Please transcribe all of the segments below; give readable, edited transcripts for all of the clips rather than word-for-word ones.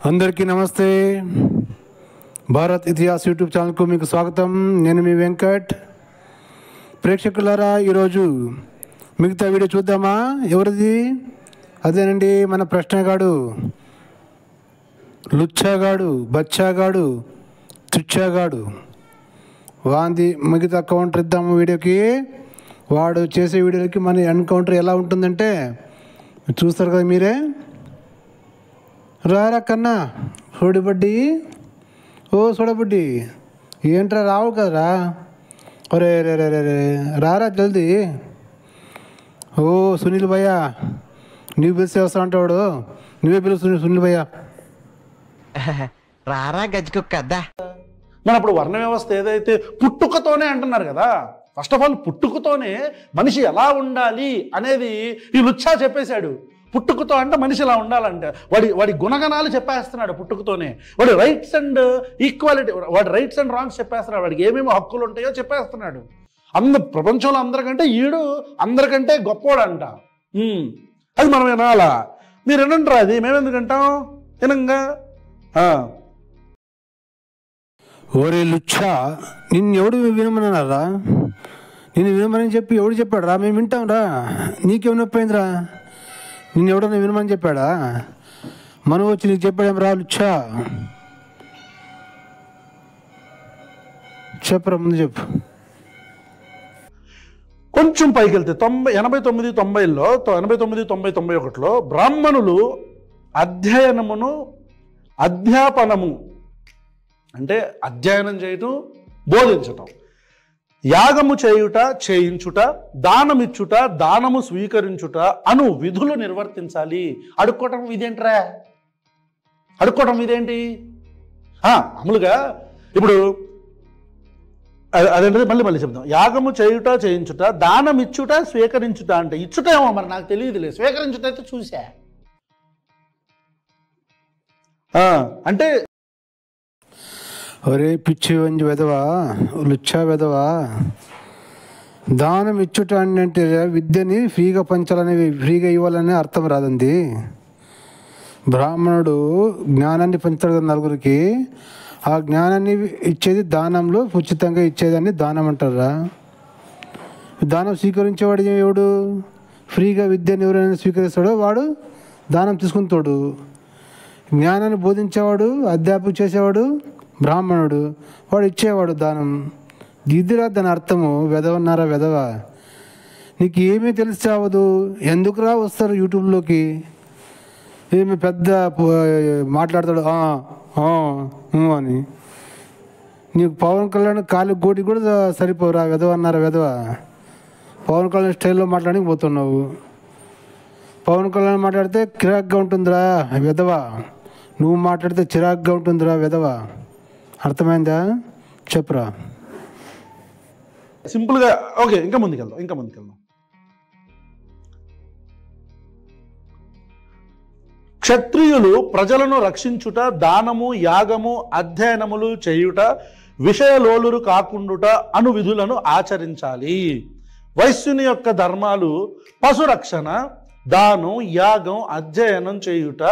అందరికీ నమస్తే. భారత్ ఇతిహాస్ యూట్యూబ్ ఛానల్కు మీకు స్వాగతం. నేను మీ వెంకట్. ప్రేక్షకులారా, ఈరోజు మిగతా వీడియో చూద్దామా? ఎవరిది? అదేనండి, మన ప్రశ్నగాడు, లుచ్చాగాడు, బచ్చాగాడు, తుచ్చాగాడు. వాంది మిగతా కౌంటర్ ఇద్దాము వీడియోకి. వాడు చేసే వీడియోకి మన ఎన్కౌంటర్ ఎలా ఉంటుందంటే చూస్తారు కదా మీరే. రారా కన్నా సోడిబడ్డి, ఓ సోడబుడ్డి, ఏంట్రా రావు కదరా? అరే రే రే రే రారా జల్దీ. ఓ సునీల్ భయ్య, నువ్వు పిలిస్తే వస్తా అంటాడు. నువ్వే పిలుస్తు సునీల్ భయ్య. రారా గజ్జుకుక్కద్దా. మన ఇప్పుడు వర్ణ వ్యవస్థ ఏదైతే పుట్టుకతోనే అంటున్నారు కదా, ఫస్ట్ ఆఫ్ ఆల్ పుట్టుకతోనే మనిషి ఎలా ఉండాలి అనేది ఈ లుచ్చా చెప్పేశాడు. పుట్టుకతో అంటే మనిషి ఎలా ఉండాలంటే వాడి గుణగణాలు చెప్పేస్తున్నాడు. పుట్టుకతోనే వాడి రైట్స్ అండ్ ఈక్వాలిటీ, వాడి రైట్స్ అండ్ రాంగ్స్ చెప్పేస్తున్నాడు. వాడికి ఏమేమి హక్కులు ఉంటాయో చెప్పేస్తున్నాడు. ప్రపంచంలో అందరికంటే ఈడు అందరికంటే గొప్పోడంట. అది మనం వినాలా? మీరు వినంటారా? అది మేమెందుకంటాం వినంగా. ఓరే లుచ్చా, నిన్నెవడు వినమన్నారా? నేను వినమని చెప్పి ఎవడు చెప్పాడు రా? మేము వింటాం రా. నీకేం నొప్పిందిరా? నిన్ను ఎవడన్నా వినమని చెప్పాడా? మనం వచ్చి నీకు చెప్పాడేం రా లుచ్చా? చెప్పరా, ముందు చెప్పు. కొంచెం పైకి వెళ్తే 89, 90లో 89, 90, 91లో బ్రాహ్మణులు అధ్యాపనము అంటే అధ్యయనం చేయటం, బోధించటం, యాగము చేయుట, చేయించుట, దానమిచ్చుట, దానము స్వీకరించుట అను విధులు నిర్వర్తించాలి. అడుక్కోవటం ఇదేంట్రా? అడుక్కోవటం ఇదేంటి? మామూలుగా ఇప్పుడు అదేంటది మళ్ళీ చెప్దాం. యాగము చేయుట, చేయించుట, దానమిచ్చుట, స్వీకరించుట అంటే ఇచ్చుట ఏమో మరి నాకు తెలియదులే, స్వీకరించుట అయితే చూసా. అంటే ఒరే పిచ్చి వంజి వెదవా, లుచ్చా వెదవా, దానం ఇచ్చుట అంటే విద్యని ఫ్రీగా పంచాలని, ఫ్రీగా ఇవ్వాలని అర్థం రాదండి. బ్రాహ్మణుడు జ్ఞానాన్ని పంచుతాడు కదా నలుగురికి. ఆ జ్ఞానాన్ని ఇచ్చేది దానంలో, ఉచితంగా ఇచ్చేదాన్ని దానం అంటారా? దానం స్వీకరించేవాడు ఎవడు? ఫ్రీగా విద్యను ఎవరైనా స్వీకరిస్తాడో వాడు దానం తీసుకుంటాడు. జ్ఞానాన్ని బోధించేవాడు, అధ్యాపన చేసేవాడు బ్రాహ్మణుడు, వాడు ఇచ్చేవాడు దానం. ఇదిరా దాని అర్థము. వెదవన్నారా వెదవా? నీకు ఏమీ తెలిసి చావదు. ఎందుకురా వస్తారు యూట్యూబ్లోకి? ఏమి పెద్ద మాట్లాడతాడు అని. నీకు పవన్ కళ్యాణ్ కాలు గోటి కూడా సరిపోరా వెదవన్నారా వెదవా? పవన్ కళ్యాణ్ స్టైల్లో మాట్లాడి పోతున్నావు. పవన్ కళ్యాణ్ మాట్లాడితే కిరాక్గా ఉంటుందిరా వెదవా, నువ్వు మాట్లాడితే చిరాక్గా ఉంటుందిరా వెదవా. అర్థమైందా? చెప్పురా. సింపుల్గా ఓకే, ఇంకా ముందుకెళ్దాం. క్షత్రియులు ప్రజలను రక్షించుట, దానము, యాగము, అధ్యయనములు చేయుట, విషయలోలురు కాకుండుట అను విధులను ఆచరించాలి. వైశ్యుని యొక్క ధర్మాలు పశురక్షణ, దానం, యాగం, అధ్యయనం చేయుట,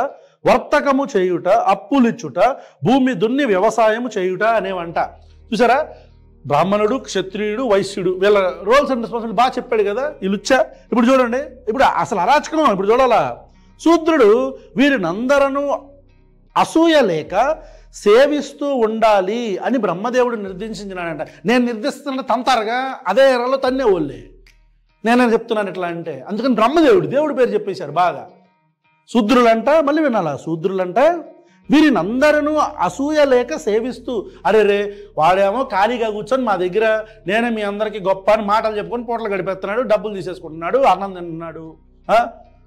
వర్తకము చేయుట, అప్పులిచ్చుట, భూమి దున్ని వ్యవసాయము చేయుట అనేవంట. చూసారా? బ్రాహ్మణుడు, క్షత్రియుడు, వైశ్యుడు, వీళ్ళ రోల్స్ అండ్ రెస్పాన్సిబిలిటీ బాగా చెప్పాడు కదా ఈ లుచ్చా. ఇప్పుడు చూడండి, ఇప్పుడు అసలు అరాచకం ఇప్పుడు చూడాలా. శూద్రుడు వీరినందరూ అసూయ లేక సేవిస్తూ ఉండాలి అని బ్రహ్మదేవుడు నిర్దేశించినాడంట. నేను నిర్దేశిస్తున్న తంతారుగా అదే ఎరలో తన్నే వాళ్ళే. నేనే చెప్తున్నాను ఎట్లా అంటే, అందుకని దేవుడి పేరు చెప్పేశారు బాగా. శూద్రులంట, మళ్ళీ వినాలా, శూద్రులంట వీరినందరూ అసూయ లేక సేవిస్తూ, అరే రే వాడేమో ఖాళీగా కూర్చొని మా దగ్గర నేనే మీ అందరికీ గొప్ప అని మాటలు చెప్పుకొని పూటలు గడిపేస్తున్నాడు, డబ్బులు తీసేసుకుంటున్నాడు, అన్నం తింటున్నాడు.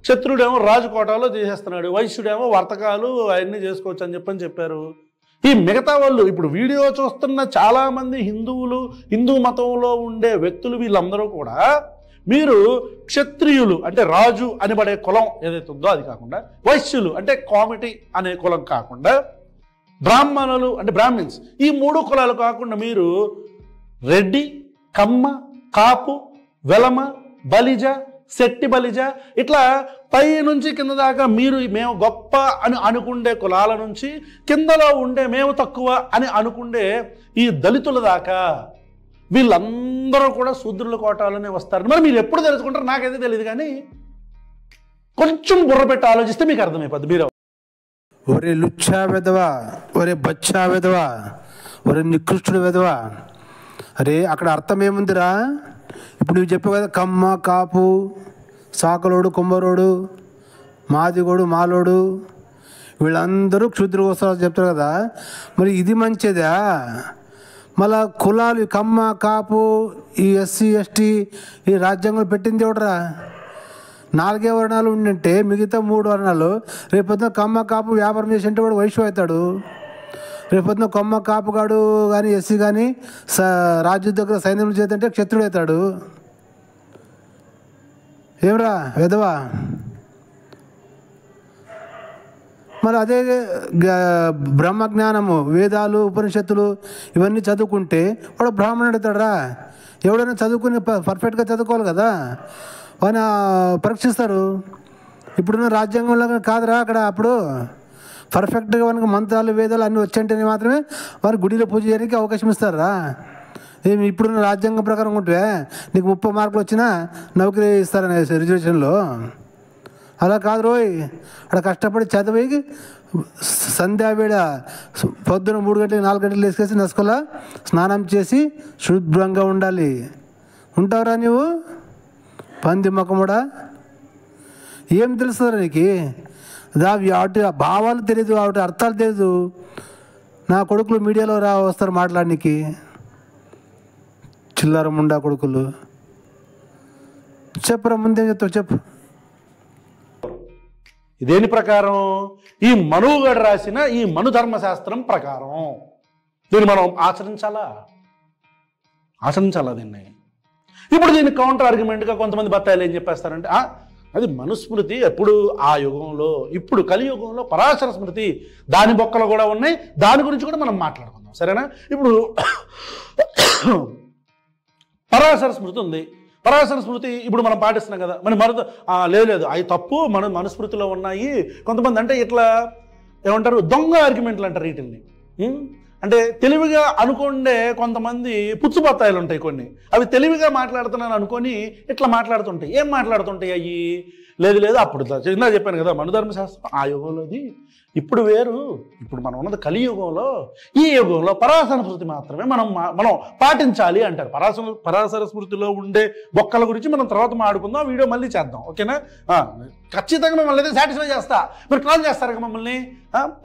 క్షత్రుడేమో రాజకోటలో తీసేస్తున్నాడు, వైశ్యుడేమో వర్తకాలు అవన్నీ చేసుకోవచ్చు అని చెప్పారు. ఈ మిగతా వాళ్ళు ఇప్పుడు వీడియో చూస్తున్న చాలామంది హిందూ మతంలో ఉండే వ్యక్తులు వీళ్ళందరూ కూడా మీరు క్షత్రియులు అంటే రాజు అనబడే కులం ఏదైతే ఉందో అది కాకుండా, వైశ్యులు అంటే కామిటీ అనే కులం కాకుండా, బ్రాహ్మణులు అంటే బ్రాహ్మిన్స్, ఈ 3 కులాలు కాకుండా మీరు రెడ్డి, కమ్మ, కాపు, వెలమ, బలిజ, శెట్టి బలిజ, ఇట్లా పై నుంచి కింద దాకా మేము గొప్ప అని అనుకుండే కులాల నుంచి కిందలో ఉండే మేము తక్కువ అని అనుకుండే ఈ దళితుల దాకా వీళ్ళందరూ కూడా శూద్రుల కోటాలోనే వస్తారు. మరి మీరు ఎప్పుడు తెలుసుకుంటారు నాకైతే తెలియదు, కానీ కొంచెం బుర్ర పెట్టి ఆలోచిస్తే మీకు అర్థమైపోద్ది. మీరు ఒరే లుచ్చా వెధవా, ఒరే బచ్చా వెధవా, ఒరే నికృష్టుడు వెధవా, అరే అక్కడ అర్థం ఏముందిరా? ఇప్పుడు నువ్వు చెప్పావు కదా, కమ్మ కాపు సాకలోడు కుమ్మరోడు మాదిగోడు మాలోడు వీళ్ళందరూ క్షుద్ర వస్తారు చెప్తారు కదా. మరి ఇది మంచిదా? మళ్ళా కులాలు కమ్మ కాపు ఈ ఎస్సీ ఎస్టీ ఈ రాజ్యాంగంలో పెట్టింది ఎవడరా? 4 వర్ణాలు ఉండింటే మిగతా 3 వర్ణాలు రేపొద్దున కమ్మ కాపు వ్యాపారం చేసి అంటే వాడు వైశ్య అవుతాడు. రేపొద్దున కొమ్మ కాపుగాడు కానీ ఎస్సీ కానీ రాజు దగ్గర సైన్యం చేతంటే క్షత్రుడు అవుతాడు. ఏమరా వెధవా? మరి అదే బ్రహ్మజ్ఞానము వేదాలు ఉపనిషత్తులు ఇవన్నీ చదువుకుంటే వాడు బ్రాహ్మణుడు అవుతాడరా? ఎవడైనా చదువుకుని పర్ఫెక్ట్గా చదువుకోవాలి కదా, వాడిని పరీక్షిస్తారు. ఇప్పుడున్న రాజ్యాంగంలో కాదురా, అక్కడ అప్పుడు పర్ఫెక్ట్గా మనకు మంత్రాలు వేదాలు అన్నీ వచ్చంటేనే మాత్రమే వారు గుడిలో పూజ చేయడానికి అవకాశం ఇస్తారా? ఏమి ఇప్పుడున్న రాజ్యాంగం ప్రకారం ఉంటే నీకు 30 మార్కులు వచ్చినా నౌకరీ ఇస్తారనే రిజర్వేషన్లో. అలా కాదు రోయ్, అక్కడ కష్టపడి చదివి సంధ్యావేళ పొద్దున 3 గంటలకు 4 గంటలు వేసుకేసి నసుకలా స్నానం చేసి శుభ్రంగా ఉండాలి. ఉంటావురా నువ్వు పంది ముఖముడా? ఏం తెలుస్తుందా నీకు? వాటి భావాలు తెలియదు, వాటి అర్థాలు తెలియదు. నా కొడుకులు మీడియాలో వస్తారు మాట్లాడడానికి, చిల్లర ముండా కొడుకులు. చెప్పురా, ముందేం చెప్తావు చెప్పు. దేని ప్రకారం? ఈ మనుగడ రాసిన ఈ మను ధర్మశాస్త్రం ప్రకారం దీన్ని మనం ఆచరించాలా దీన్ని. ఇప్పుడు దీన్ని కౌంటర్ ఆర్గ్యుమెంట్గా కొంతమంది బత్తాయిలు ఏం చెప్పేస్తారంటే, అది మనుస్మృతి ఎప్పుడు ఆ యుగంలో, ఇప్పుడు కలియుగంలో పరాశర స్మృతి దాని బొక్కలు కూడా ఉన్నాయి, దాని గురించి కూడా మనం మాట్లాడుకుందాం, సరేనా? ఇప్పుడు పరాశర స్మృతి ఉంది. పరాశర స్మృతి ఇప్పుడు మనం పాటిస్తున్నాం కదా, మరి లేదు అవి తప్పు, మన మనుస్మృతిలో ఉన్నాయి. కొంతమంది అంటే ఇట్లా ఏమంటారు, దొంగ ఆర్గ్యుమెంట్లు అంటారు వీటిల్ని. అంటే తెలివిగా అనుకుండే కొంతమంది పుచ్చుబత్తాయిలు ఉంటాయి కొన్ని, అవి తెలివిగా మాట్లాడుతున్నాను అనుకొని ఇట్లా మాట్లాడుతుంటాయి. ఏం మాట్లాడుతుంటాయి అవి? లేదు అప్పుడు ఇందా చెప్పాను కదా, మనుధర్మశాస్త్రం ఆ యుగంలోది, ఇప్పుడు వేరు. ఇప్పుడు మనం ఉన్నది కలియుగంలో, ఈ యుగంలో పరాశర స్మృతి మాత్రమే మనం పాటించాలి అంటారు. పరాశర స్మృతిలో ఉండే బొక్కల గురించి మనం తర్వాత మాట్లాడుకుందాం, వీడియో మళ్ళీ చేద్దాం, ఓకేనా? ఖచ్చితంగా మిమ్మల్ని అయితే సాటిస్ఫై చేస్తా, మీరు ట్రాల్ చేస్తారు కదా మమ్మల్ని.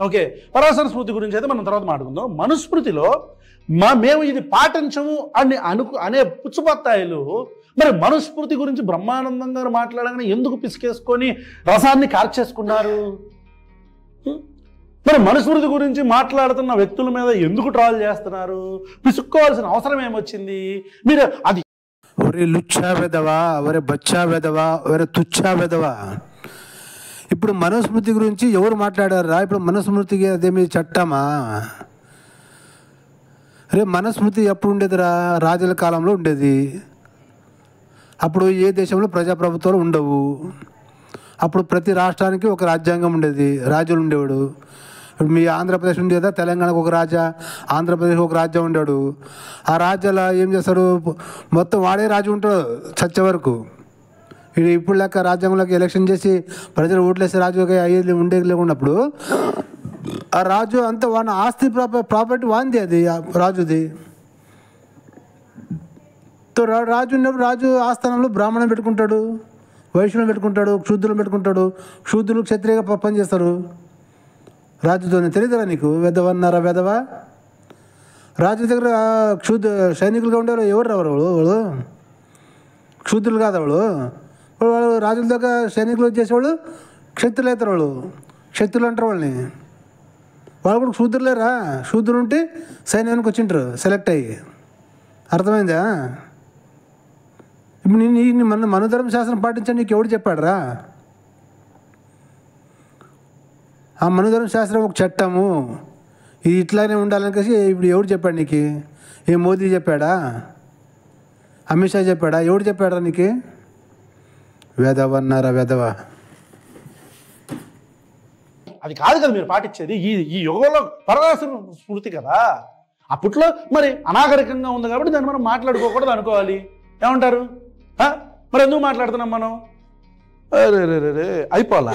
ఓకే, పరాశర స్మృతి గురించి అయితే మనం తర్వాత మాట్లాడుకుందాం. మనుస్మృతిలో మేము ఇది పాటించము అనే పుచ్చుబత్తాయిలు మరి మనుస్మృతి గురించి బ్రహ్మానందం గారు మాట్లాడగానే ఎందుకు పిసికేసుకొని రసాన్ని కార్చేసుకున్నారు? మరి మనుస్మృతి గురించి మాట్లాడుతున్న వ్యక్తుల మీద ఎందుకు ట్రాల్ చేస్తున్నారు? పిసుక్కోవాల్సిన అవసరం ఏమొచ్చింది? మీరు అది ఒరే లుచ్చా వెధవా, ఒరే బచ్చా వెధవా, ఒరే తుచ్చా వెధవా. ఇప్పుడు మనుస్మృతి గురించి ఎవరు మాట్లాడారా? ఇప్పుడు మనుస్మృతికి అదేమి చట్టమా? అరే మనుస్మృతి ఎప్పుడు ఉండేదిరా? రాజుల కాలంలో ఉండేది. అప్పుడు ఏ దేశంలో ప్రజాప్రభుత్వాలు ఉండవు. అప్పుడు ప్రతి రాష్ట్రానికి ఒక రాజ్యాంగం ఉండేది, రాజులు ఉండేవాడు. ఇప్పుడు మీ ఆంధ్రప్రదేశ్ ఉండేదా, తెలంగాణకు ఒక రాజా, ఆంధ్రప్రదేశ్ ఒక రాజ్యం ఉండేవాడు. ఆ రాజ్యాలు ఏం చేస్తారు, మొత్తం వాడే రాజు ఉంటాడు చచ్చే వరకు. ఇది ఇప్పుడు లెక్క రాజ్యాంగంలోకి ఎలక్షన్ చేసి ప్రజలు ఓట్లేసి రాజుగా అయ్యేది ఉండేది లేకున్నప్పుడు ఆ రాజు అంతా వాడి ఆస్తి ప్రాపర్టీ వాంది, అది రాజుది. రాజు ఉన్నప్పుడు రాజు ఆస్థానంలో బ్రాహ్మణం పెట్టుకుంటాడు, వైశ్యులను పెట్టుకుంటాడు, క్షూద్రులను పెట్టుకుంటాడు. క్షూద్రులు క్షత్రియంగా పని చేస్తారు రాజుతోనే. తెలియదురా నీకు? వెధవన్నారా వెధవా? రాజు దగ్గర సైనికులుగా ఉండేవారు ఎవరు వాళ్ళు? క్షూద్రులు కాదు వాళ్ళు రాజుల దగ్గర సైనికులు చేసేవాళ్ళు క్షత్రులు అవుతారు. వాళ్ళు క్షత్రులు అంటారు వాళ్ళని. వాళ్ళు కూడా క్షూద్రులేరా? క్షూద్రులు ఉంటే సైన్యానికి వచ్చింటారు సెలెక్ట్ అయ్యి. అర్థమైందా? ఇప్పుడు నేను మనుధర్మ శాస్త్రం పాటించని నీకు ఎవడు చెప్పాడురా? ఆ మనుధర్మ శాస్త్రం ఒక చట్టము, ఇది ఇట్లానే ఉండాలని కలిసి ఇప్పుడు ఎవడు చెప్పాడు నీకు? ఏ మోదీ చెప్పాడా? అమిత్ షా చెప్పాడా? ఎవడు చెప్పాడా నీకు? వెదవన్నారా వెదవ. అది కాదు కదా మీరు పాటించేది. ఈ యుగంలో పరదాసు స్మృతి కదా. అప్పట్లో మరి అనాగరికంగా ఉంది కాబట్టి దాన్ని మనం మాట్లాడుకోకూడదు అనుకోవాలి. ఏమంటారు? మరి ఎందుకు మాట్లాడుతున్నాం మనం? రే అయిపోలా.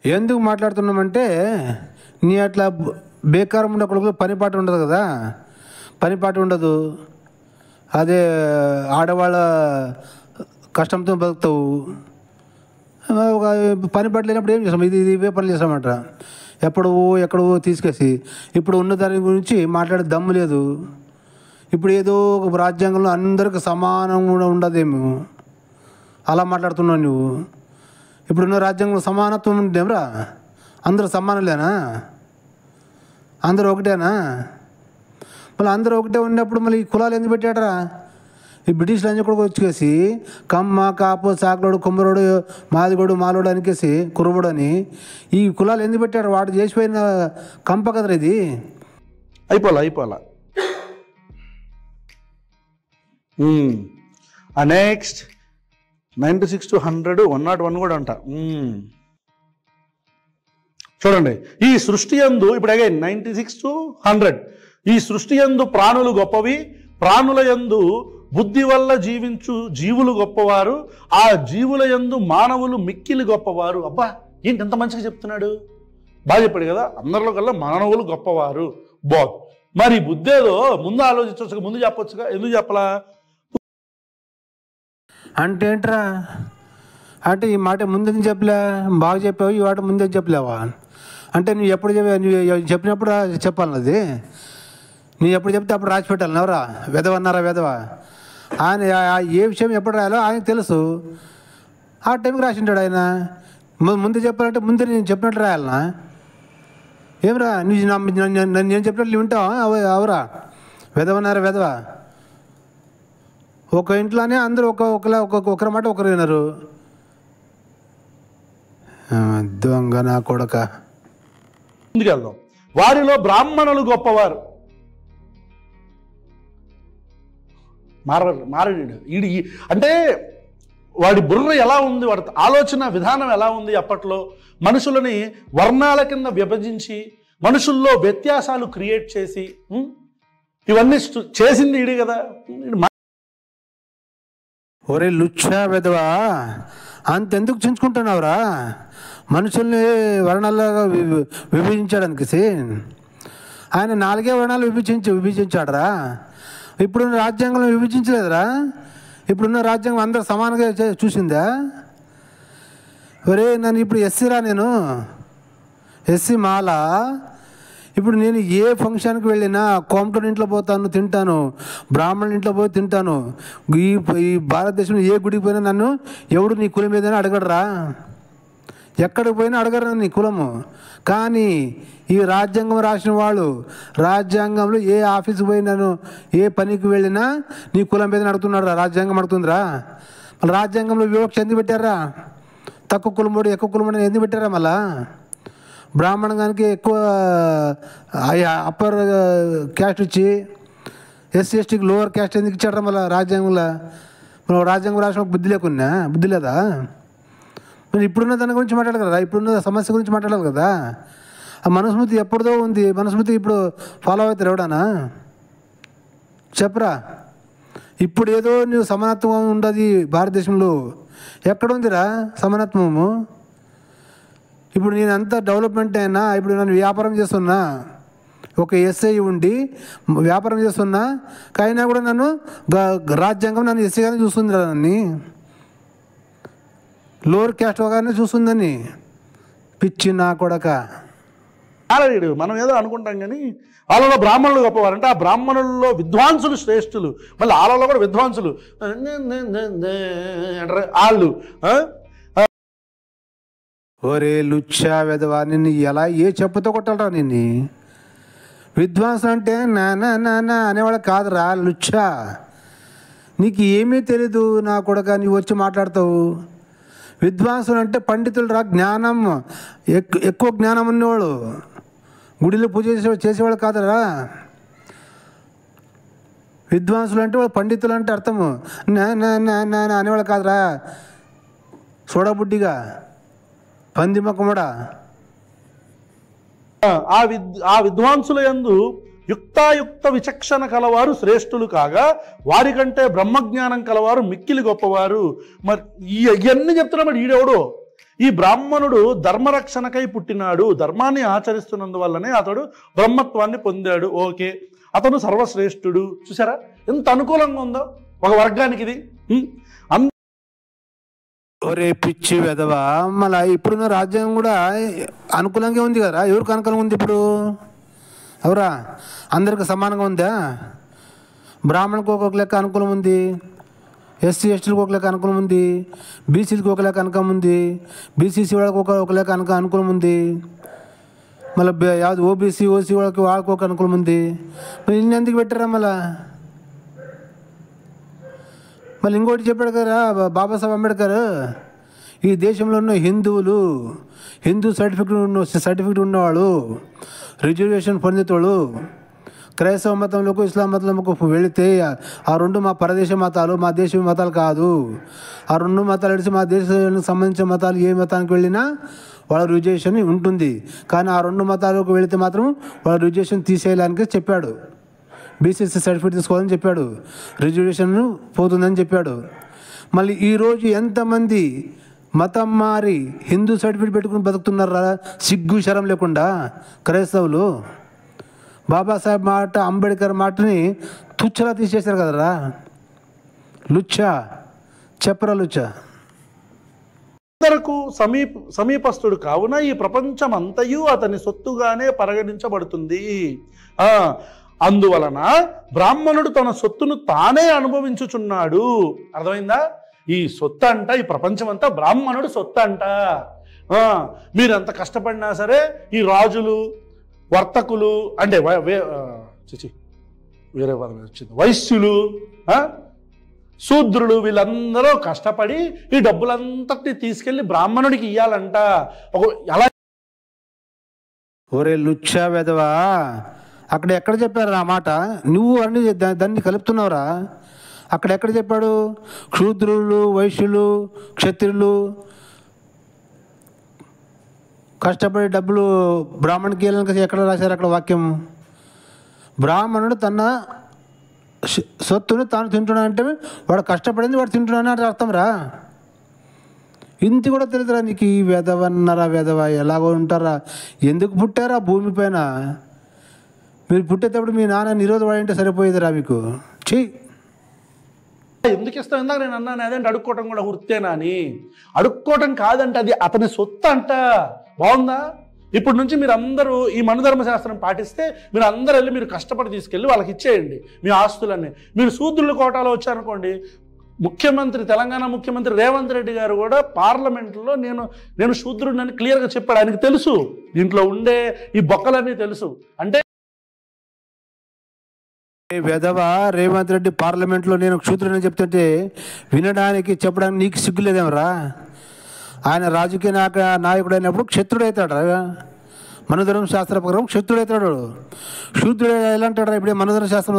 ఎందుకు మాట్లాడుతున్నామంటే నీ అట్లా బేకారం ఉండే కొడుకులు పనిపాటు ఉండదు కదా, పనిపాటు ఉండదు. అదే ఆడవాళ్ళ కష్టంతో బతుకుతావు. ఒక పని పాటు లేనప్పుడు ఏం చేస్తాం? ఇవే పనులు చేస్తామంట. ఎక్కడో తీసుకేసి ఇప్పుడు ఉన్న దాని గురించి మాట్లాడే దమ్ము లేదు. ఇప్పుడు ఏదో ఒక రాజ్యాంగంలో అందరికి సమానంగా ఉండదేమో అలా మాట్లాడుతున్నావు నువ్వు. ఇప్పుడున్న రాజ్యాంగంలో సమానత్వం ఉండేమ్రా? అందరూ సమానులేనా? అందరూ ఒకటేనా? మళ్ళీ అందరూ ఒకటే ఉన్నప్పుడు మళ్ళీ ఈ కులాలు ఎందుకు పెట్టాడరా? ఈ బ్రిటిష్ లంచ కూడా వచ్చేసి కమ్మ, కాపు, సాకులోడు, కుమ్మరోడు, మాదిగోడు, మాలోడు అనికేసి కురుబుడు అని ఈ కులాలు ఎందుకు పెట్టాడు? వాడు చేసిపోయిన కంప కదరా ఇది. అయిపోలా. నెక్స్ట్ 96 to 100, 101 కూడా అంట. చూడండి, ఈ సృష్టి యందు ఇప్పుడు అగైన్ 96 to 100. ఈ సృష్టి యందు ప్రాణులు గొప్పవి, ప్రాణుల యందు బుద్ధి వల్ల జీవించు జీవులు గొప్పవారు, ఆ జీవుల యందు మానవులు మిక్కిలి గొప్పవారు. అబ్బా, ఏంటి ఎంత మంచిగా చెప్తున్నాడు. బాగా చెప్పాడు కదా. అందరిలో కల్లా మానవులు గొప్పవారు. బాగు. మరి బుద్ధి ఏదో ముందు ఆలోచించవచ్చుగా, ముందు చెప్పొచ్చుగా, ఎందుకు చెప్పలా? అంటే ఏంట్రా? అంటే ఈ మాట ముందు చెప్పలే, బాగా చెప్పావు. ఈ మాట ముందే చెప్పలేవా? అంటే నువ్వు ఎప్పుడు నువ్వు చెప్పినప్పుడు చెప్పాలి. అది నువ్వు ఎప్పుడు చెప్తే అప్పుడు రాసి పెట్టాలి. ఎవరా వెదవన్నారా వెదవ? ఆయన ఏ విషయం ఎప్పుడు రాయాలో ఆయనకు తెలుసు. ఆ టైంకి రాసింటాడు ఆయన. ముందు చెప్పాలంటే ముందు నేను చెప్పినట్టు రాయాలనా? ఏమరా నేను చెప్పినట్లు వింటావా? అవరా వెదవన్నారా వెదవ? ఒక ఇంట్లోనే అందరూ ఒకరి మాట ఒకరు వినరు. దొంగ నా కొడక. ముందుకెళ్దాం. వారిలో బ్రాహ్మణులు గొప్పవారు. మారడు ఈడి. అంటే వాడి బుర్ర ఎలా ఉంది, వాడి ఆలోచన విధానం ఎలా ఉంది? అప్పట్లో మనుషులని వర్ణాల కింద విభజించి మనుషుల్లో వ్యత్యాసాలు క్రియేట్ చేసి ఇవన్నీ చేసింది ఈడి కదా. ఒరే లుచ్చా వెదవా, అంతెందుకు చించుకుంటున్నావురా? మనుషుల్ని వర్ణాలుగా విభజించడానికి ఆయన 4 వర్ణాలు విభజించాడరా. ఇప్పుడున్న రాజ్యాంగంలో విభజించలేదురా. ఇప్పుడున్న రాజ్యాంగం అందరూ సమానంగా చూసిందా? ఒరే నన్ను ఇప్పుడు ఎస్సీరా, నేను ఎస్సీ మాల. ఇప్పుడు నేను ఏ ఫంక్షన్కి వెళ్ళినా కోమటోని ఇంట్లో పోతాను, తింటాను, బ్రాహ్మణుల ఇంట్లో పోయి తింటాను. ఈ భారతదేశంలో ఏ గుడికి పోయినా నన్ను ఎవడు నీ కులం ఏదైనా అడగడరా. ఎక్కడికి పోయినా అడగరు నీ కులము. కానీ ఈ రాజ్యాంగం రాసిన వాళ్ళు రాజ్యాంగంలో ఏ ఆఫీస్కి పోయినాను, ఏ పనికి వెళ్ళినా నీ కులం మీద అడుగుతున్నాడు రా. రాజ్యాంగం అడుగుతుందిరా. మళ్ళీ రాజ్యాంగంలో వివక్ష ఎందుకు పెట్టారా? తక్కువ కులముడు ఎక్కువ కులముడు ఎందుకు పెట్టారా? మళ్ళా బ్రాహ్మణానికి ఎక్కువ అప్పర్ క్యాస్ట్ ఇచ్చి ఎస్సీ ఎస్టీకి లోవర్ క్యాస్ట్ ఎందుకు ఇచ్చారా? మళ్ళీ రాజ్యాంగంలో రాజ్యాంగం రాసిన బుద్ధి లేదా? మరి ఇప్పుడున్న దాని గురించి మాట్లాడాలి కదా, ఇప్పుడున్న సమస్య గురించి మాట్లాడాలి కదా. ఆ మనుస్మృతి ఎప్పుడుదో ఉంది. మనుస్మృతి ఇప్పుడు ఫాలో అవుతారు ఎవడనా? చెప్పరా. ఇప్పుడు ఏదో నువ్వు సమానత్వం ఉండదు భారతదేశంలో. ఎక్కడుందిరా సమానత్వము? ఇప్పుడు నేను అంత డెవలప్మెంట్ అయినా, ఇప్పుడు నన్ను వ్యాపారం చేస్తున్నా, ఒక ఎస్ఐ ఉండి వ్యాపారం చేస్తున్నా, అయినా కూడా నన్ను రాజ్యాంగం నన్ను ఎస్ఐగానే చూస్తుంది. నన్ను లోవర్ క్యాస్ట్ గానే చూస్తుందని. పిచ్చి నా కొడక. మనం ఏదో అనుకుంటాం కానీ వాళ్ళలో బ్రాహ్మణులు గొప్పవారంటే ఆ బ్రాహ్మణుల్లో విద్వాంసులు శ్రేష్ఠులు. మళ్ళీ వాళ్ళలో కూడా విద్వాంసులు వాళ్ళు. ఒరే లుచ్చా వెదవా, నిన్ను ఎలా ఏ చెప్పుతో కొట్టాలరా నిన్ను? విద్వాంసులు అంటే నానా అనేవాడు కాదురా లుచ్చా. నీకు ఏమీ తెలీదు నా కొడక, నీవు వచ్చి మాట్లాడతావు. విద్వాంసులు అంటే పండితులు రా. జ్ఞానం ఎక్కువ జ్ఞానం ఉన్నవాడు, గుడిలో పూజ చేసేవాడు కాదురా. విద్వాంసులు అంటే వాళ్ళు పండితులు అంటే అర్థము. నా నా నా నా నా అనేవాళ్ళు కాదురా, చూడబుడ్డిగా పంది మొక్కముడా. ఆ విద్వాంసుల యందు యుక్తాయుక్త విచక్షణ కలవారు శ్రేష్ఠులు కాగా వారికంటే బ్రహ్మజ్ఞానం కలవారు మిక్కిలి గొప్పవారు. మరి ఇవన్నీ చెప్తున్నా, మరి ఈడెవడు? ఈ బ్రాహ్మణుడు ధర్మరక్షణకై పుట్టినాడు, ధర్మాన్ని ఆచరిస్తున్నందువల్లనే అతడు బ్రహ్మత్వాన్ని పొందాడు. ఓకే, అతను సర్వశ్రేష్ఠుడు. చూసారా ఎంత అనుకూలంగా ఉందో ఒక వర్గానికి ఇది. ఒరే పిచ్చి వెధవా, మళ్ళీ ఇప్పుడున్న రాజ్యాంగం కూడా అనుకూలంగా ఉంది కదా. ఎవరికి అనుకూలంగా ఉంది ఇప్పుడు? ఎవరా? అందరికి సమానంగా ఉందా? బ్రాహ్మణులకు ఒక లెక్క అనుకూలం ఉంది, ఎస్సీ ఎస్టీలకు ఒక లెక్క అనుకూలం ఉంది, బీసీలకు ఒక లెక్క అనుకూలం ఉంది, బీసీసీ వాళ్ళకి ఒక లెక్క అనుకూలం ఉంది, మళ్ళీ యాவது ఓబీసీ ఓసీ వాళ్ళకి ఒక అనుకూలం ఉంది. మరి ఇన్ని ఎందుకు పెట్టారా? మళ్ళీ ఇంకోటి చెప్పాడు కదా బాబాసాహెబ్ అంబేద్కర్, ఈ దేశంలో ఉన్న హిందువులు, హిందూ సర్టిఫికెట్ ఉన్నవాళ్ళు, రిజర్వేషన్ పొందేతోళ్ళు క్రైస్తవ మతంలోకి ఇస్లాం మతంలోకి వెళితే ఆ రెండు మా పరదేశ మతాలు, మా దేశ మతాలు కాదు. ఆ రెండు మతాలు అడిచి మా దేశానికి సంబంధించిన మతాలు ఏ మతానికి వెళ్ళినా వాళ్ళ రిజర్వేషన్ ఉంటుంది. కానీ ఆ రెండు మతాలకు వెళితే మాత్రం వాళ్ళ రిజర్వేషన్ తీసేయడానికి చెప్పాడు. బీసీసీ సర్టిఫికేట్ తీసుకోవాలని చెప్పాడు, రిజర్వేషన్ పోతుందని చెప్పాడు. మళ్ళీ ఈరోజు ఎంతమంది మతం మారి హిందూ సర్టిఫికేట్ పెట్టుకుని బతుకుతున్నారా సిగ్గు శరం లేకుండా క్రైస్తవులు? బాబాసాహెబ్ మాట, అంబేద్కర్ మాటని తుచ్చలా తీసేశారు కదరా. లుచ్చా చెప్పరా లుచ్చా. అందరకు సమీపస్తుడు కావున ఈ ప్రపంచం అంతయు అతని సొత్తుగానే పరిగణించబడుతుంది. అందువలన బ్రాహ్మణుడు తన సొత్తును తానే అనుభవించుచున్నాడు. అర్థమైందా? ఈ సొత్తు అంట, ఈ ప్రపంచం అంతా బ్రాహ్మణుడు సొత్తు అంట. మీరెంత కష్టపడినా సరే ఈ రాజులు, వర్తకులు అంటే వేరే పదం వచ్చింది, వైశ్యులు, శూద్రులు, వీళ్ళందరూ కష్టపడి ఈ డబ్బులంతటిని తీసుకెళ్లి బ్రాహ్మణుడికి ఇయ్యాలంట. అలా ఒరే లుచ్చా వెదవా, అక్కడ ఎక్కడ చెప్పారు ఆ మాట? నువ్వు అన్ని దాన్ని కలుపుతున్నావురా. అక్కడ ఎక్కడ చెప్పాడు? క్షూద్రులు, వైశ్యులు, క్షత్రియులు కష్టపడి డబ్బులు బ్రాహ్మణుడికి వెళ్ళాలని ఎక్కడ రాశారు అక్కడ వాక్యం? బ్రాహ్మణుడు తన సొత్తుని తాను తింటున్నా అంటే వాడు కష్టపడింది వాడు తింటున్నా అంటే అర్థం రా. ఇంత కూడా తెలుదురా నీకు? ఈ వెధవన్నారా వెధవ, ఎలాగో ఉంటారా? ఎందుకు పుట్టారా భూమి పైన? మీరు పుట్టేటప్పుడు మీ నాన్న నిరోధ వాడంటే సరిపోయేదిరా మీకు. ఎందుకు ఇస్తాం? ఇందాక నేను అన్నాను అదేంటి అడుక్కోవటం కూడా వృత్తేనా అని. అడుక్కోవటం కాదంట, అది అతని సొత్తు అంట. బాగుందా? ఇప్పుడు నుంచి మీరు అందరూ ఈ మనుధర్మ శాస్త్రం పాటిస్తే మీరు అందరూ వెళ్ళి మీరు కష్టపడి తీసుకెళ్ళి వాళ్ళకి ఇచ్చేయండి మీ ఆస్తులన్నీ. మీరు శూద్రుల కోటాలో వచ్చారనుకోండి, ముఖ్యమంత్రి, తెలంగాణ ముఖ్యమంత్రి రేవంత్ రెడ్డి గారు కూడా పార్లమెంట్లో నేను శూద్రుడిని క్లియర్గా చెప్పాడు. ఆయనకు తెలుసు దీంట్లో ఉండే ఈ బొక్కలన్నీ తెలుసు. అంటే వెధవా రేవంత్ రెడ్డి పార్లమెంట్లో నేను క్షూద్రుడని చెప్తుంటే వినడానికి చెప్పడానికి నీకు సిగ్గులేదేమరా? ఆయన రాజకీయ నాయకుడు అయినప్పుడు క్షత్రుడవుతాడు. మనోధర్మ శాస్త్ర ప్రకారం క్షత్రుడవుతాడు. శూద్రుడు ఎలా అంటాడు? ఇప్పుడే మనోధర్మ శాస్త్రం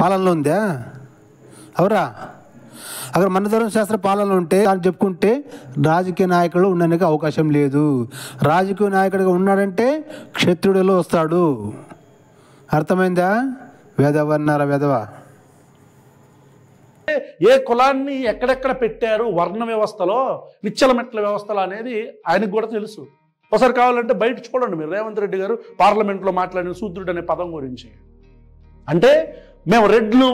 పాలనలో ఉందా? అవరా? అక్కడ మనోధర్మ శాస్త్ర పాలనలో ఉంటే అని చెప్పుకుంటే రాజకీయ నాయకుడు ఉండడానికి అవకాశం లేదు. రాజకీయ నాయకుడిగా ఉన్నాడంటే క్షత్రుడిలో వస్తాడు. అర్థమైందా? వెధవన్నారా వెధవ. ఏ కులాన్ని ఎక్కడెక్కడ పెట్టారు వర్ణ వ్యవస్థలో, నిచ్చల మెట్ల వ్యవస్థలో అనేది ఆయనకు కూడా తెలుసు. ఒకసారి కావాలంటే బయట చూడండి మీరు రేవంత్ రెడ్డి గారు పార్లమెంట్లో మాట్లాడిన శూద్రుడు అనే పదం గురించి. అంటే మేము రెడ్లు,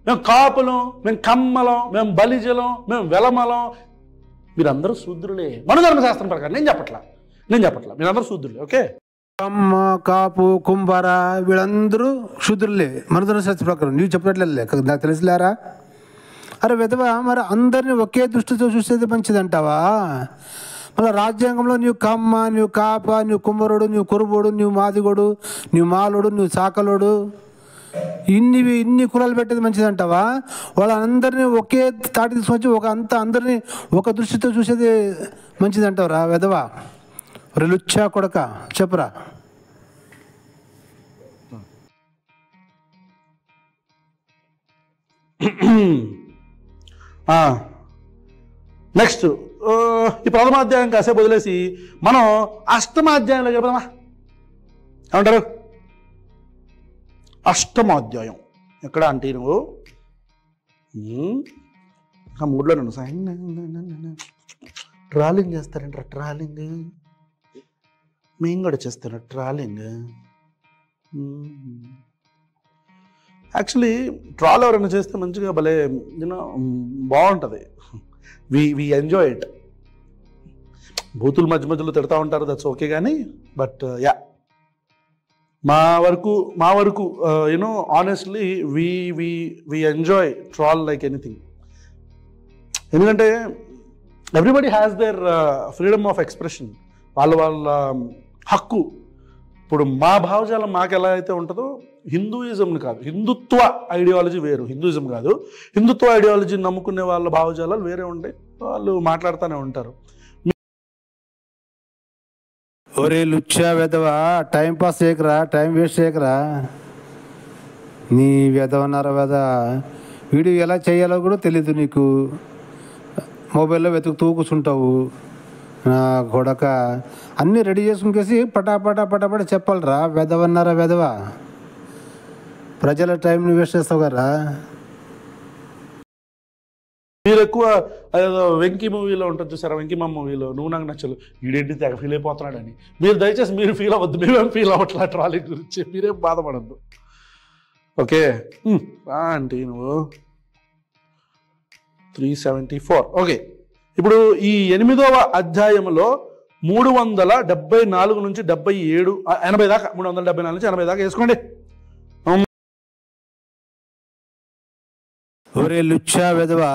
మేము కాపులం, మేము కమ్మలం, మేము బలిజలం, మేము వెలమలం, మీరందరూ శూద్రులే మనోధర్మ శాస్త్రం ప్రకారం. నేను చెప్పట్లా మీరందరూ శూద్రులే. ఓకే, కమ్మ, కాపు, కుంభార వీళ్ళందరూ శూద్రులే మనోధర్మ శాస్త్ర ప్రకారం. నీవు చెప్పినట్లే నాకు తెలుసులేరా? అరే వెధవా, మరి అందరినీ ఒకే దృష్టితో చూసేది మంచిదంటావా? మళ్ళీ రాజ్యాంగంలో నీవు కమ్మ, నీవు కాప, నీవు కుమ్మరుడు, నీవు కురుబోడు, నీవు మాదిగోడు, నీవు మాలోడు, నీవు సాకలోడు, ఇన్ని కులాలు పెట్టేది మంచిదంటావా? వాళ్ళందరినీ ఒకే తాటి తీసుకొచ్చి అందరినీ ఒక దృష్టితో చూసేది మంచిదంటావురా వెధవా? లుచ్చా కొడక చెప్పురా. నెక్స్ట్ ఈ ప్రథమాధ్యాయం కాసేపు వదిలేసి మనం అష్టమాధ్యాయంలో చెప్దామా? ఏమంటారు? అష్టమాధ్యాయం ఎక్కడ అంటే నువ్వు ఆ మూడ్లో నన్ను ట్రాలింగ్ చేస్తారంటారా? ట్రాలింగ్ మేము కూడా చేస్తాను ట్రాలింగ్. యాక్చువల్లీ ట్రాల్ ఎవరైనా చేస్తే మంచిగా భలే యూనో బాగుంటుంది. We enjoy it. బూతులు మధ్య మధ్యలో తిడతా ఉంటారు, దట్స్ ఓకే. కానీ బట్ యా మా వరకు you know honestly we enjoy troll like anything. ఎందుకంటే everybody has their freedom of expression, వాళ్ళ హక్కు. ఇప్పుడు మా భావజాలం మాకు ఎలా అయితే ఉంటుందో, హిందూయిజంని కాదు, హిందుత్వ ఐడియాలజీ వేరు, హిందూయిజం కాదు. హిందుత్వ ఐడియాలజీని నమ్ముకునే వాళ్ళ భావజాలాలు వేరే ఉంటాయి, వాళ్ళు మాట్లాడుతూనే ఉంటారు. ఒరే లుచ్చా వెదవా, టైం పాస్ చేయకరా, టైం వేస్ట్ చేయకరా. నీ వెదవన్నారా వెద, వీడియో ఎలా చేయాలో కూడా తెలీదు నీకు. మొబైల్లో వెతుకుతూ కూర్చుంటావు. నా కొడక అన్నీ రెడీ చేసుకునేసి పటాపట చెప్పాలరా. వెదవన్నారా వెదవా, ప్రజల టైంని వేస్ట్ చేస్తావు కదరా. మీరు ఎక్కువ వెంకీ మూవీలో ఉంటుంది చూసారా, వెంకీమా మూవీలో నువ్వు నాకు నచ్చలు, వీడేంటి తెగ ఫీల్ అయిపోతున్నాడని. మీరు దయచేసి మీరు ఫీల్ అవ్వద్దు, మేమేం ఫీల్ అవ్వట్లా ట్రాలింగ్ గురించి, మీరేం బాధపడద్దు. ఓకే అంటే నువ్వు 374. ఓకే, ఇప్పుడు ఈ 8వ అధ్యాయంలో 374 నుంచి 77 80 దాకా, 374 నుంచి 80 దాకా వేసుకోండి. ఒరే లుచ్చా వెదవా,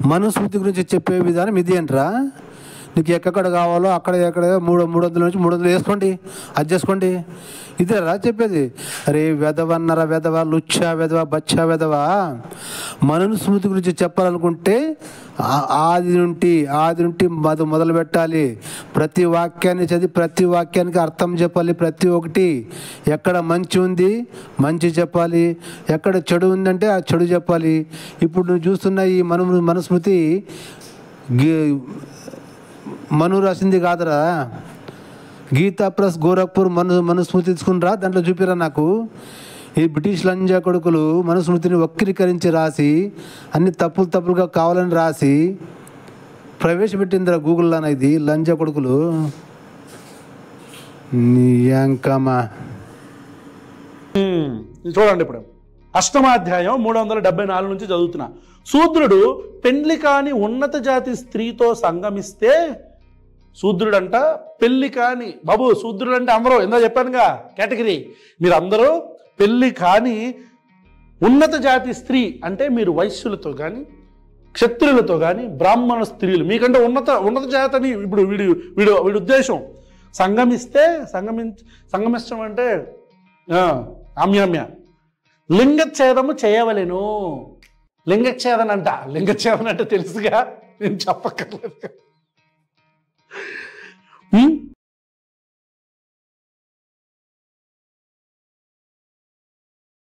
మనుస్మృతి గురించి చెప్పే విధానం ఇది ఏంట్రా? నీకు ఎక్కడ కావాలో అక్కడ 300 నుంచి 300 వేసుకోండి, అది చేసుకోండి. ఇదేరా చెప్పేది. అరే వెదవన్నరా వెదవా, లుచ్చా వెదవా, బచ్చా వెదవా, మనుస్మృతి గురించి చెప్పాలనుకుంటే ఆది నుండి మొదలు పెట్టాలి. ప్రతి వాక్యాన్ని చదివి ప్రతి వాక్యానికి అర్థం చెప్పాలి. ప్రతి ఒక్కటి ఎక్కడ మంచి ఉంది మంచి చెప్పాలి, ఎక్కడ చెడు ఉందంటే ఆ చెడు చెప్పాలి. ఇప్పుడు నువ్వు చూస్తున్న ఈ మనుస్మృతి మను రాసింది కాదురా, గీతా ప్లస్ గోరఖ్పూర్ మనుస్మృతి తీసుకునిరా, దాంట్లో చూపిరా నాకు. ఈ బ్రిటిష్ లంజా కొడుకులు మనుస్మృతిని వక్రీకరించి రాసి అన్ని తప్పులుగా కావాలని రాసి ప్రవేశపెట్టిందిరా గూగుల్లోన. ఇది లంజా కొడుకులు యాంకమా. చూడండి, ఇప్పుడు అష్టమాధ్యాయం 374 నుంచి చదువుతున్నా. శూద్రుడు పెళ్లి కాని ఉన్నత జాతి స్త్రీతో సంగమిస్తే, శూద్రుడంట పెళ్లి కాని, బాబు శూద్రుడు అంటే అందరూ ఎందో చెప్పానుగా కేటగిరీ, మీరు అందరూ పెళ్లి కాని ఉన్నత జాతి స్త్రీ అంటే మీరు వైశ్యులతో కానీ క్షత్రియులతో కానీ బ్రాహ్మణ స్త్రీలు, మీకంటే ఉన్నత జాతి అని ఇప్పుడు వీడి ఉద్దేశం. సంగమించడం అంటే ఆమ్యామ్య, లింగచ్ఛేదము చేయవలెను. లింగచ్ఛేదన అంటే తెలుసుగా, నేను చెప్పక్కర్లేదు.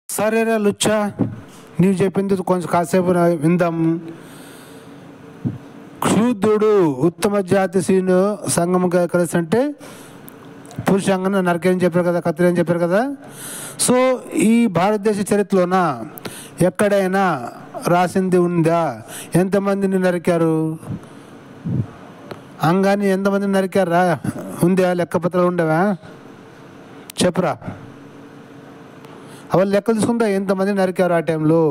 సరేరా లుచ్చా, నీవు చెప్పింది కొంచెం కాసేపు విందాం. శూద్రుడు ఉత్తమ జాతి శ్రీను సంగమం కలిసి అంటే పురుషాంగం నరకేని చెప్పారు కదా, కత్తిరేని చెప్పారు కదా. సో ఈ భారతదేశ చరిత్రలోన ఎక్కడైనా రాసింది ఉందా? ఎంతమందిని నరికారు? అంగాన్ని ఎంతమందిని నరికారా? ఉందా? లెక్కపత్రాలు ఉండవా? చెప్పురా. అవన్నీ లెక్కలు తీసుకుంటా, ఎంతమంది నరికారు ఆ టైంలో,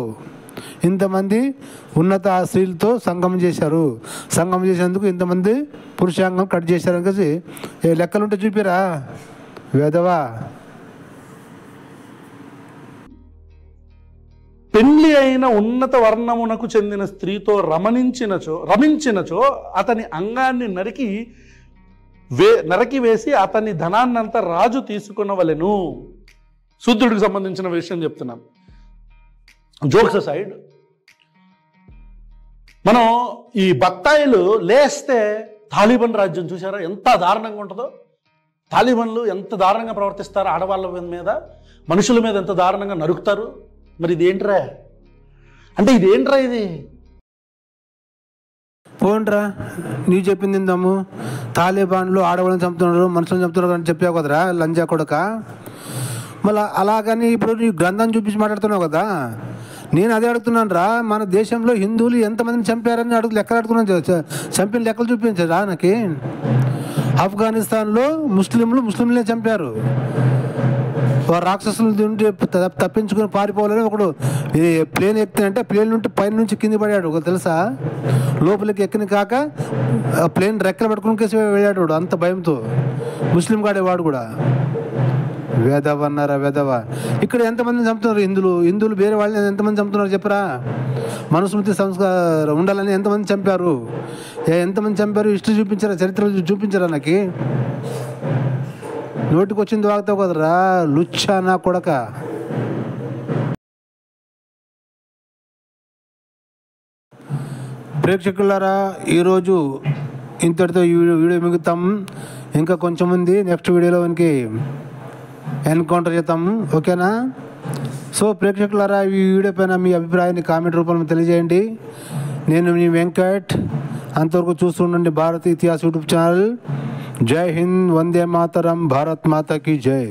ఇంతమంది ఉన్నత స్త్రీలతో సంగమం చేశారు, సంగమం చేసేందుకు ఇంతమంది పురుషాంగం కట్ చేశారు అని కలిసి లెక్కలుంటే చూపిరా వెదవా. పెళ్లి అయిన ఉన్నత వర్ణమునకు చెందిన స్త్రీతో రమించినచో అతని అంగాన్ని నరికి వేసి అతని ధనాన్నంతా రాజు తీసుకునవలెను. శూద్రుడికి సంబంధించిన విషయం చెప్తున్నాం. జోక్స్ సైడ్, మనం ఈ బత్తాయిలు లేస్తే తాలిబాన్ రాజ్యం చూసారా ఎంత దారుణంగా ఉంటుందో? తాలిబాన్లు ఎంత దారుణంగా ప్రవర్తిస్తారు, ఆడవాళ్ళ మీద మనుషుల మీద ఎంత దారుణంగా నరుకుతారు. మరి ఇది ఏంట్రా? అంటే ఇదేంట్రా ఇది? పోండ్రా, నీవు చెప్పింది ఇందాము. తాలిబాన్లు ఆడవాళ్ళని చంపుతున్నారు, మనుషులను చంపుతున్నారు అని చెప్పావు కదరా లంజా కొడక. మళ్ళీ అలాగని ఇప్పుడు నీ గ్రంథాన్ని చూపించి మాట్లాడుతున్నావు కదా. నేను అదే అడుగుతున్నాను రా, మన దేశంలో హిందువులు ఎంతమందిని చంపారని లెక్కలు అడుగుతున్నాను. చంపిన లెక్కలు చూపించరా నాకు. ఆఫ్ఘనిస్తాన్లో ముస్లింలనే చంపారు. రాక్షసులు నుండి తప్పించుకుని పారిపోవాలని ఒకడు ప్లేన్ ఎక్కినంటే ప్లేన్ నుండి పైన నుంచి కింద పడాడు. ఒక తెలుసా, లోపలికి ఎక్కిన కాక ప్లేన్ రెక్కలు పట్టుకుని కేసి వెళ్ళాడు వాడు, అంత భయంతో. ముస్లిం వాడు కూడా. వేదవ అన్నారా వేదవ. ఇక్కడ ఎంతమందిని చంపుతున్నారు హిందువులు వేరే వాళ్ళని ఎంతమంది చంపుతున్నారు చెప్పరా. మనుస్మృతి సంస్కారం ఉండాలని ఎంతమంది చంపారు, ఎంతమంది చంపారు హిస్టరీ చూపించారా, చరిత్రలు చూపించారా నాకు. నోటికి వచ్చింది వాగుతావు కదరా లుచ్చా నా కొడక. ప్రేక్షకులారా, ఈరోజు ఇంతటితో ఈ వీడియో మిగుతాం. ఇంకా కొంచెం ఉంది, నెక్స్ట్ వీడియోలో మనకి ఎన్కౌంటర్ చేద్దాం, ఓకేనా. సో ప్రేక్షకులారా, ఈ వీడియో పైన మీ అభిప్రాయాన్ని కామెంట్ రూపంలో తెలియజేయండి. నేను మీ వెంకట్. అంతవరకు చూస్తుండండి భారత్ ఇతిహాస్ యూట్యూబ్ ఛానల్. జై హింద్, వందే మాతరం, భారత్ మాతా కీ జై.